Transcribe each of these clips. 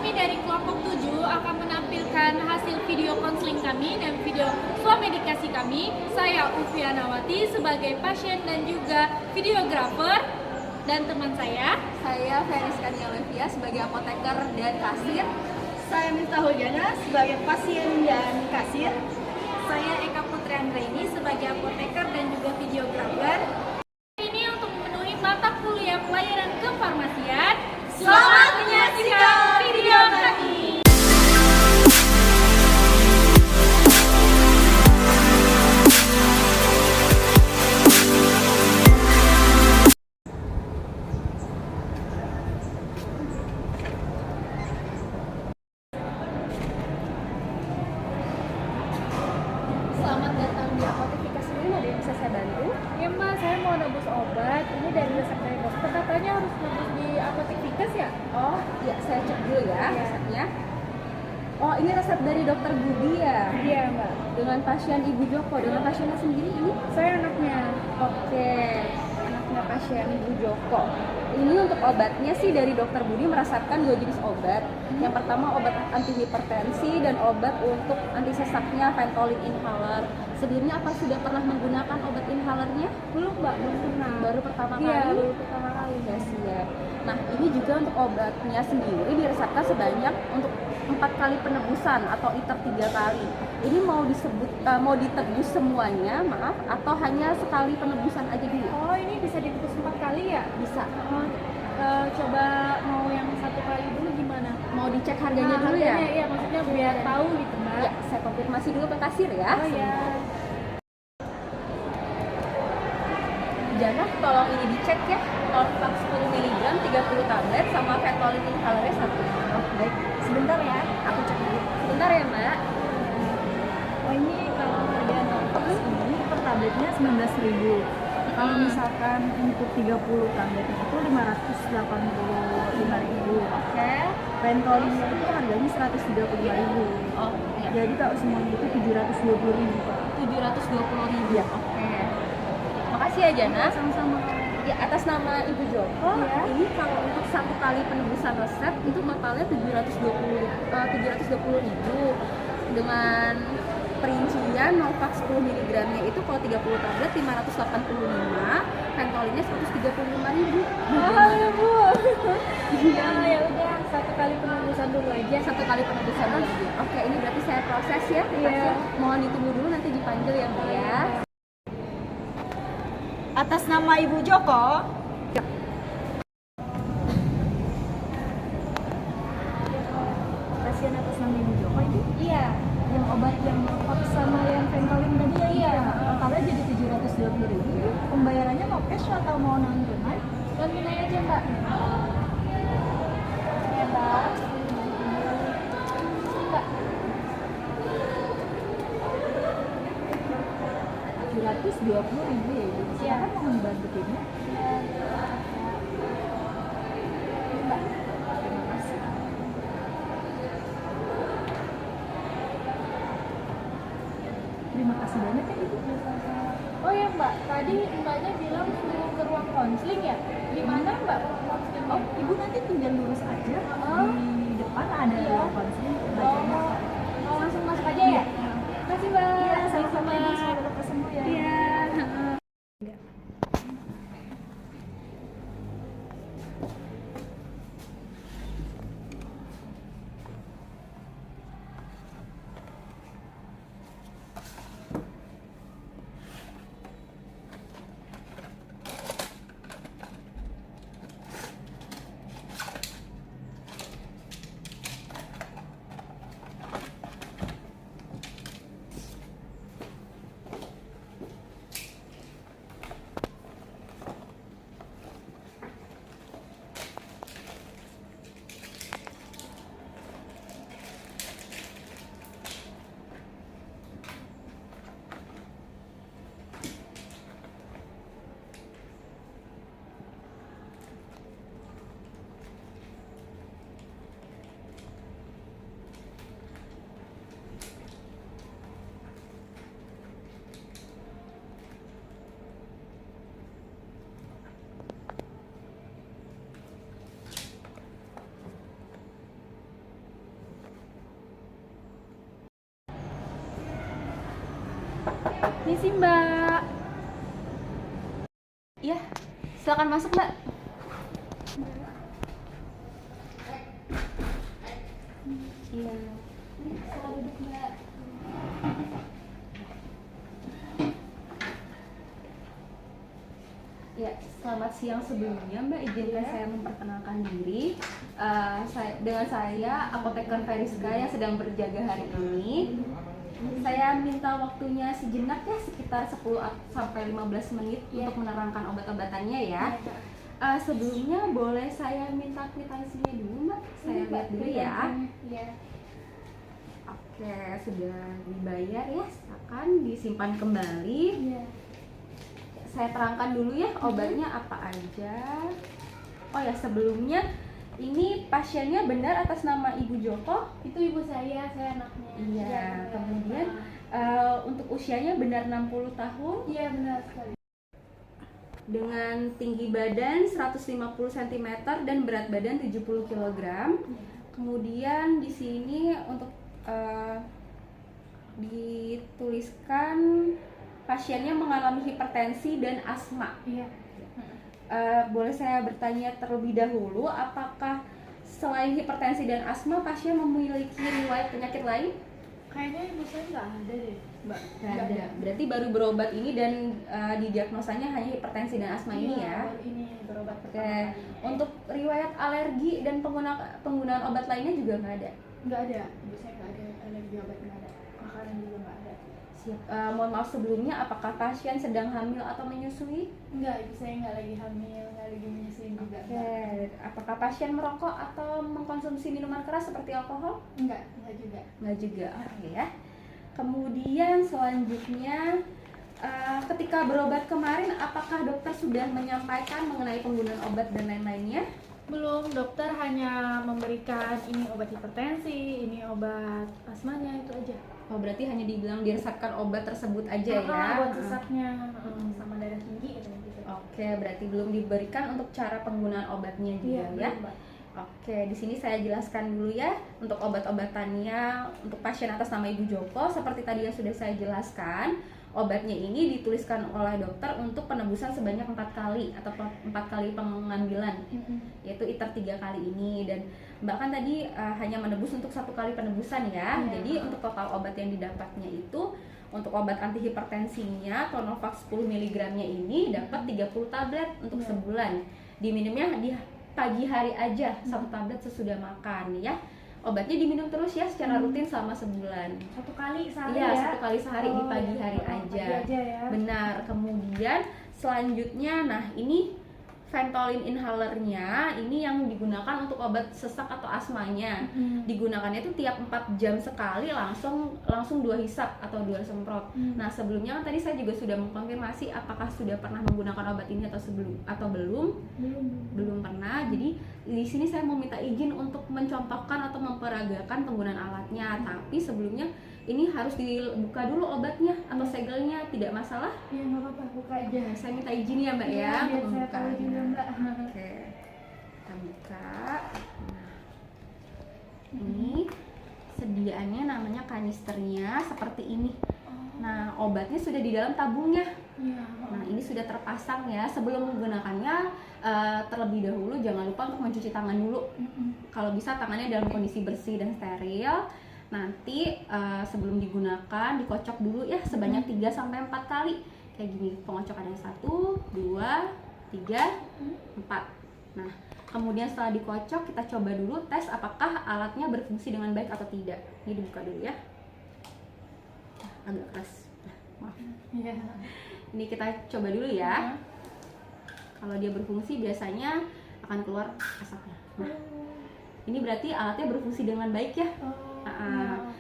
kami dari kelompok 7 akan menampilkan hasil video konseling kami dan video swamedikasi kami. Saya Ufianawati sebagai pasien dan juga videografer, dan teman saya Veriska Olivia sebagai apoteker dan kasir. Saya Miftahul Jana sebagai pasien dan kasir. Saya Eka Putri Anggraini sebagai apoteker dan juga videografer. Ini untuk memenuhi mata kuliah pelayanan kefarmasian. Selamat menyaksikan video kami. Selamat datang di apotefikasi ini, ada yang bisa saya bantu? Ya Mas, saya mau nebus obat. Ini dari resep dari dokter, katanya harus nebus di apotekikas ya? Oh, ya saya cek dulu ya Iya. resepnya. Oh, ini resep dari dokter Budi ya? Iya Mbak. Dengan pasien Ibu Joko, dengan pasiennya sendiri ini? Saya anaknya. Oke, anaknya pasien Ibu Joko. Ini untuk obatnya sih dari dokter Budi meresepkan 2 jenis obat. Yang pertama obat anti hipertensi dan obat untuk anti sesaknya Ventolin inhaler. Sebelumnya apa sudah pernah menggunakan obat inhalernya? Belum Mbak, belum pernah. Baru pertama Iya, kali? baru pertama kali. Ya siap. Nah, ini juga untuk obatnya sendiri diresepkan sebanyak untuk 4 kali penebusan atau ITER 3 kali. Ini mau ditebus semuanya, maaf, atau hanya sekali penebusan aja dulu? Oh, ini bisa ditebus 4 kali ya? Bisa. Coba mau yang 1 kali dulu gimana? Mau dicek harganya dulu ya? Harganya, iya, maksudnya biar tahu gitu Mbak. Ya, saya konfirmasi dulu ke kasir ya. Oh ya. Jana, tolong ini dicek ya. Norvax 10 mg 30 tablet sama Ventolin inhalernya 1. Oh, baik. Sebentar ya. Aku cek dulu. Sebentar ya, Mbak. Oh, ini kalau harga Norvax ini per tabletnya 19.000. Kalau misalkan untuk 30 tabletnya itu 585.000. Oke. Ventolinnya itu harganya 135.000. Oh, iya. Jadi kalau semuanya itu 720.000 Pak. 720.000. Iya. Oke. Makasih ya, Jana. Sama-sama. Ya, atas nama Ibu Joko, Iya. ini kalau untuk 1 kali penebusan resep itu totalnya 720.000 dengan perincian Norvax 10 mg nya itu kalau 30 tablet 585, Ventolinnya 135.000. Oh ya Bu. Ya udah, 1 kali penebusan dulu aja. 1 kali penebusan lagi. Oke, ini berarti saya proses ya. Iya. Mohon ditunggu dulu, nanti dipanggil ya, Bu ya. Atas nama Ibu Joko, pasien atas nama Ibu Joko itu Iya. yang obat yang Norvax sama yang Ventolin tadi ya? Iya. Totalnya jadi 720.000. Pembayarannya mau cash atau mau non tunai? Non tunai aja Mbak. Ya Mbak. Mbak. 720.000 ya Ibu. Silakan mau membantu ini. Mbak, terima kasih. Terima kasih banyak ya Ibu. Oh ya Mbak, tadi Mbaknya bilang suruh ke ruang konseling ya? Di mana Mbak ruang konselingnya? Oh, Ibu nanti tinggal lurus aja. Oh. Di depan ada Iya. ruang konseling. Bacanya. Oh, langsung masuk aja ya? Terima kasih Mbak. Iya, sama-sama Ibu. Mbak. Semoga lekas sembuh ya. Iya. Misi Mbak. Iya, silakan masuk Mbak. Iya. Silakan duduk Mbak. Ya, selamat siang sebelumnya Mbak. Izinkan saya memperkenalkan diri. Dengan saya apoteker Veriska yang sedang berjaga hari ini. Saya minta waktunya sejenak ya, sekitar 10 sampai 15 menit untuk menerangkan obat-obatannya ya. Sebelumnya boleh saya minta kwitansinya dulu Mbak? Saya lihat dulu ya. Oke, sudah dibayar ya, silakan disimpan kembali. Saya terangkan dulu ya obatnya apa aja. Oh ya, sebelumnya ini pasiennya benar atas nama Ibu Joko? Itu ibu saya anaknya. Iya, kemudian untuk usianya benar 60 tahun Iya, benar sekali. dengan tinggi badan 150 cm dan berat badan 70 kg. Kemudian di sini untuk dituliskan pasiennya mengalami hipertensi dan asma. Iya. Boleh saya bertanya terlebih dahulu, apakah selain hipertensi dan asma pasien memiliki riwayat penyakit lain? Kayaknya ibu saya nggak ada deh, Mbak. Nggak ada. Berarti baru berobat ini dan didiagnosanya hanya hipertensi dan asma ini ya? Baru ini berobat Oke. pertama kali. Untuk riwayat alergi dan penggunaan obat lainnya juga nggak ada? Nggak ada, ibu saya nggak ada alergi obat, nggak ada. Makanan juga nggak ada. Siap. Mohon maaf sebelumnya, apakah pasien sedang hamil atau menyusui? Nggak, ibu saya nggak lagi hamil, nggak lagi menyusui juga. Oke. Apakah pasien merokok atau mengkonsumsi minuman keras seperti alkohol? Nggak juga. Nggak juga. Oke ya. Kemudian selanjutnya, ketika berobat kemarin, apakah dokter sudah menyampaikan mengenai penggunaan obat dan lain-lainnya? Belum, dokter hanya memberikan ini obat hipertensi, ini obat asmanya, itu aja. Oh, berarti hanya dibilang diresepkan obat tersebut aja ya? Obat sesaknya sama darah tinggi gitu. Oke, berarti belum diberikan untuk cara penggunaan obatnya juga ya? belum, Mbak. Oke, di sini saya jelaskan dulu ya untuk obat-obatannya untuk pasien atas nama Ibu Joko. Seperti tadi yang sudah saya jelaskan, obatnya ini dituliskan oleh dokter untuk penebusan sebanyak 4 kali atau 4 kali pengambilan, yaitu ITER 3 kali ini. Dan Mbak kan tadi hanya menebus untuk 1 kali penebusan ya. Iya. Jadi untuk total obat yang didapatnya itu, untuk obat anti hipertensinya Tonovax 10 mg nya ini dapat 30 tablet untuk sebulan. Diminumnya di pagi hari aja, 1 tablet sesudah makan ya. Obatnya diminum terus ya secara rutin selama sebulan. 1 kali sehari Iya, ya? 1 kali sehari di pagi iya. hari Pagi aja. aja ya. Benar. Kemudian selanjutnya, nah ini Ventolin inhalernya ini yang digunakan untuk obat sesak atau asmanya. Digunakannya itu tiap 4 jam sekali, langsung 2 hisap atau 2 semprot. Nah, sebelumnya kan tadi saya juga sudah mengkonfirmasi apakah sudah pernah menggunakan obat ini atau belum. Belum pernah. Jadi di sini saya mau minta izin untuk mencontohkan atau memperagakan penggunaan alatnya. Tapi sebelumnya ini harus dibuka dulu obatnya atau segelnya, tidak masalah? Iya, nggak apa-apa, buka aja. Saya minta izin ya Mbak ya Biar untuk saya tahu membukaannya. juga, Mbak. Oke, kita buka. Nah, ini sediaannya namanya kanisternya seperti ini. Nah, obatnya sudah di dalam tabungnya. Iya. Nah, ini sudah terpasang ya. Sebelum menggunakannya, terlebih dahulu jangan lupa untuk mencuci tangan dulu. Kalau bisa tangannya dalam kondisi bersih dan steril. Nanti sebelum digunakan dikocok dulu ya sebanyak 3-4 kali. Kayak gini, pengocokannya 1, 2, 3, 4. Nah, kemudian setelah dikocok kita coba dulu tes apakah alatnya berfungsi dengan baik atau tidak. Ini dibuka dulu ya. Agak keras. Maaf. Iya. Ini kita coba dulu ya. Kalau dia berfungsi biasanya akan keluar asapnya. Nah, ini berarti alatnya berfungsi dengan baik ya.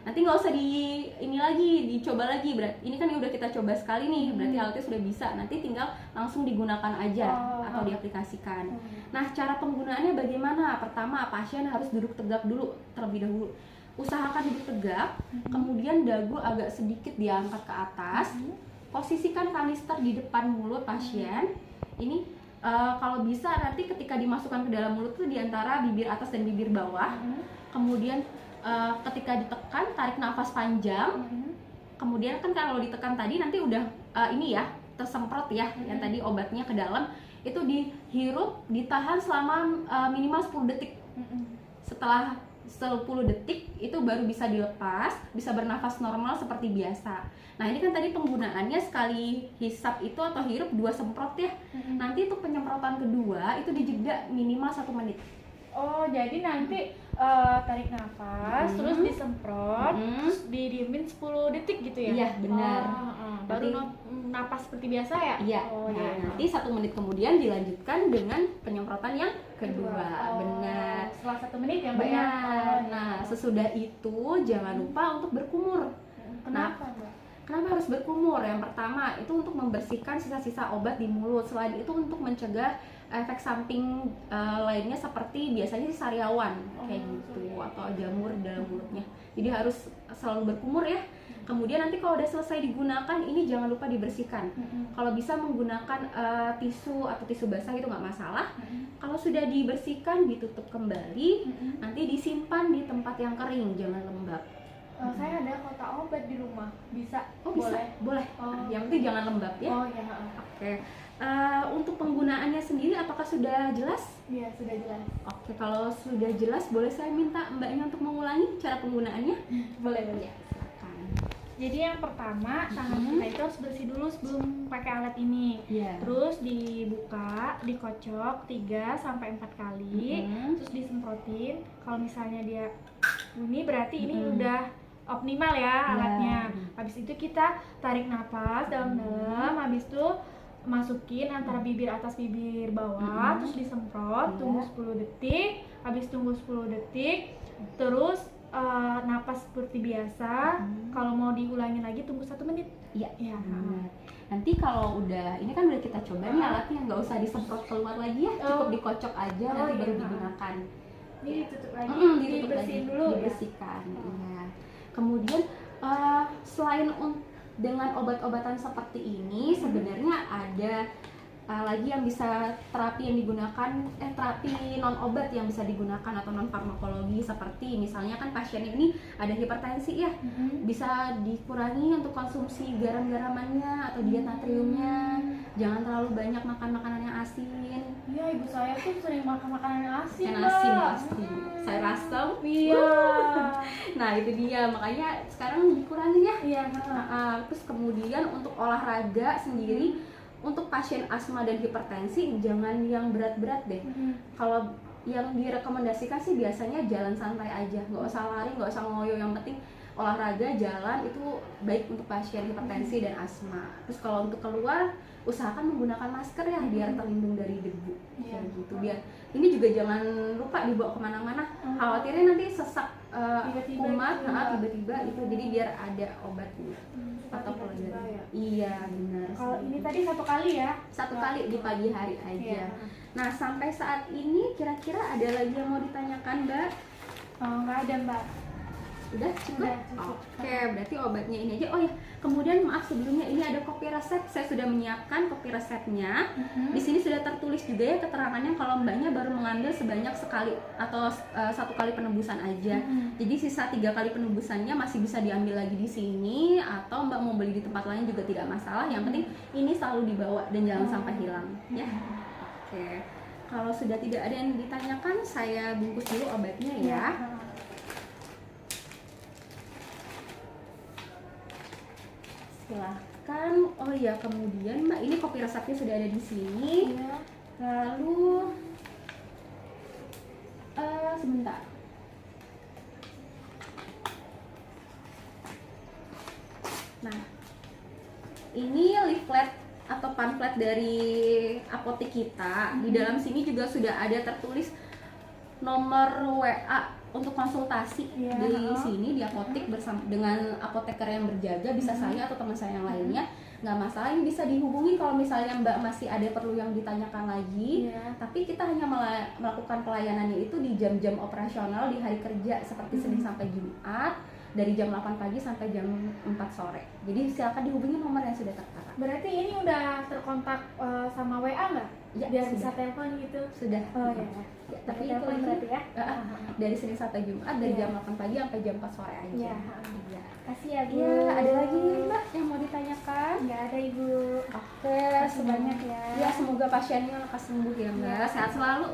Nanti nggak usah dicoba lagi. Ini kan udah kita coba sekali nih, berarti alatnya sudah bisa. Nanti tinggal langsung digunakan aja atau diaplikasikan. Nah, cara penggunaannya bagaimana? Pertama, pasien harus duduk tegak dulu terlebih dahulu. Usahakan duduk tegak, kemudian dagu agak sedikit diangkat ke atas. Posisikan kanister di depan mulut pasien. Ini kalau bisa nanti ketika dimasukkan ke dalam mulut tuh di antara bibir atas dan bibir bawah. Kemudian ketika ditekan, tarik nafas panjang. Kemudian kan kalau ditekan tadi nanti udah ini ya tersemprot ya, yang tadi obatnya ke dalam, itu dihirup, ditahan selama minimal 10 detik. Setelah 10 detik itu baru bisa dilepas, bisa bernafas normal seperti biasa. Nah ini kan tadi penggunaannya sekali hisap itu atau hirup 2 semprot ya. Nanti untuk penyemprotan kedua itu dijeda minimal 1 menit. Oh, jadi nanti tarik nafas, terus disemprot, terus didiemin 10 detik gitu ya? Iya, benar. Baru napas seperti biasa ya? Iya. Oh, Nah, iya. nanti 1 menit kemudian dilanjutkan dengan penyemprotan yang kedua. Oh, Benar. Setelah 1 menit ya, Mbak ya? Benar. Oh, Nah, sesudah itu jangan lupa untuk berkumur. Kenapa, Mbak? Kenapa harus berkumur? Yang pertama itu untuk membersihkan sisa-sisa obat di mulut. Selain itu untuk mencegah efek samping lainnya seperti biasanya sih sariawan kayak gitu atau jamur dalam mulutnya. Jadi harus selalu berkumur ya. Kemudian nanti kalau udah selesai digunakan ini jangan lupa dibersihkan. Kalau bisa menggunakan tisu atau tisu basah itu nggak masalah. Kalau sudah dibersihkan ditutup kembali, nanti disimpan di tempat yang kering, jangan lembab. Saya ada kotak obat di rumah, bisa? Oh bisa, boleh. Oh. Yang penting jangan lembab ya. Oh ya, Oke. Untuk penggunaannya sendiri apakah sudah jelas? iya sudah jelas. Oke, kalau sudah jelas boleh saya minta mbaknya untuk mengulangi cara penggunaannya? Boleh, boleh. Ya, silakan. Jadi yang pertama, tangan kita itu harus bersih dulu sebelum pakai alat ini. Iya. Terus dibuka, dikocok 3-4 kali, terus disemprotin. Kalau misalnya dia bunyi berarti ini udah optimal ya alatnya. Habis itu kita tarik napas dalam-dalam, habis itu masukin antara bibir atas bibir bawah, terus disemprot, tunggu 10 detik, habis tunggu 10 detik, terus napas seperti biasa. Kalau mau diulangi lagi tunggu 1 menit. Iya. Ya. Benar. Nanti kalau udah, ini kan udah kita coba nih alatnya, nggak usah disemprot keluar lagi ya, cukup dikocok aja nanti baru digunakan. Ini ditutup lagi, Ditutup dibersihin lagi, dulu ya. dibersihkan. Iya. Kemudian selain dengan obat-obatan seperti ini sebenarnya ada lagi yang bisa terapi yang digunakan terapi non obat yang bisa digunakan atau non farmakologi, seperti misalnya kan pasien ini ada hipertensi ya, bisa dikurangi untuk konsumsi garam-garamannya atau diet natriumnya, jangan terlalu banyak makan makanan yang asin. Iya, ibu saya tuh sering makan makanan yang asin, Yang Mbak. asin pasti, sayur asam. Iya. Nah itu dia, makanya sekarang dikurangin ya. Iya. Terus kemudian untuk olahraga sendiri, untuk pasien asma dan hipertensi jangan yang berat-berat deh. Kalau yang direkomendasikan sih biasanya jalan santai aja, nggak usah lari, nggak usah ngoyo, yang penting olahraga jalan itu baik untuk pasien hipertensi dan asma. Terus kalau untuk keluar usahakan menggunakan masker ya biar terlindung dari debu. Kayak gitu. Biar ini juga jangan lupa dibawa kemana-mana. Khawatirnya nanti sesak Tiba-tiba kumat, gitu ya. tiba-tiba itu. Jadi biar ada obatnya atau tiba-tiba pelajaran. ya. Iya benar. Kalau ini tadi 1 kali ya. 1 kali di pagi hari aja. Iya. Nah sampai saat ini kira-kira ada lagi yang mau ditanyakan Mbak? Oh, nggak ada, Mbak. Udah cukup? Udah cukup. Oke, berarti obatnya ini aja. Oh ya, kemudian maaf sebelumnya ini ada kopi resep. Saya sudah menyiapkan kopi resepnya. Di sini sudah tertulis juga ya keterangannya kalau mbaknya baru mengambil sebanyak sekali atau 1 kali penebusan aja. Jadi sisa 3 kali penebusannya masih bisa diambil lagi di sini, atau mbak mau beli di tempat lain juga tidak masalah. Yang penting ini selalu dibawa dan jangan sampai hilang, ya. Oke. Kalau sudah tidak ada yang ditanyakan, saya bungkus dulu obatnya ya. Silahkan. Oh ya, kemudian Mbak, ini kopi resepnya sudah ada di sini. Iya. Lalu sebentar. Nah, ini leaflet atau pamflet dari apotek kita. Di dalam sini juga sudah ada tertulis nomor WA untuk konsultasi. Iya. Di sini di apotek bersama dengan apoteker yang berjaga, bisa saya atau teman saya yang lainnya, nggak masalah, ini bisa dihubungi kalau misalnya Mbak masih ada perlu yang ditanyakan lagi. Iya. Tapi kita hanya melakukan pelayanannya itu di jam-jam operasional di hari kerja seperti Senin sampai Jumat dari jam 8 pagi sampai jam 4 sore. Jadi silakan dihubungi nomor yang sudah tertera. Berarti ini udah terkontak sama WA nggak? Ya, Biar sudah. bisa telepon gitu. Sudah. Oh ya. Ya, tapi itu Telepon lagi berarti ya. dari Senin sampai Jumat dari Iya. jam 8 pagi sampai jam 4 sore aja. Iya. Iya. Kasih ya, Bu. Iya, ada lagi Mbak yang mau ditanyakan? Nggak ada, Ibu. Oke, Sebanyak ya. Ya, semoga pasiennya lekas sembuh ya Mbak. Sehat selalu.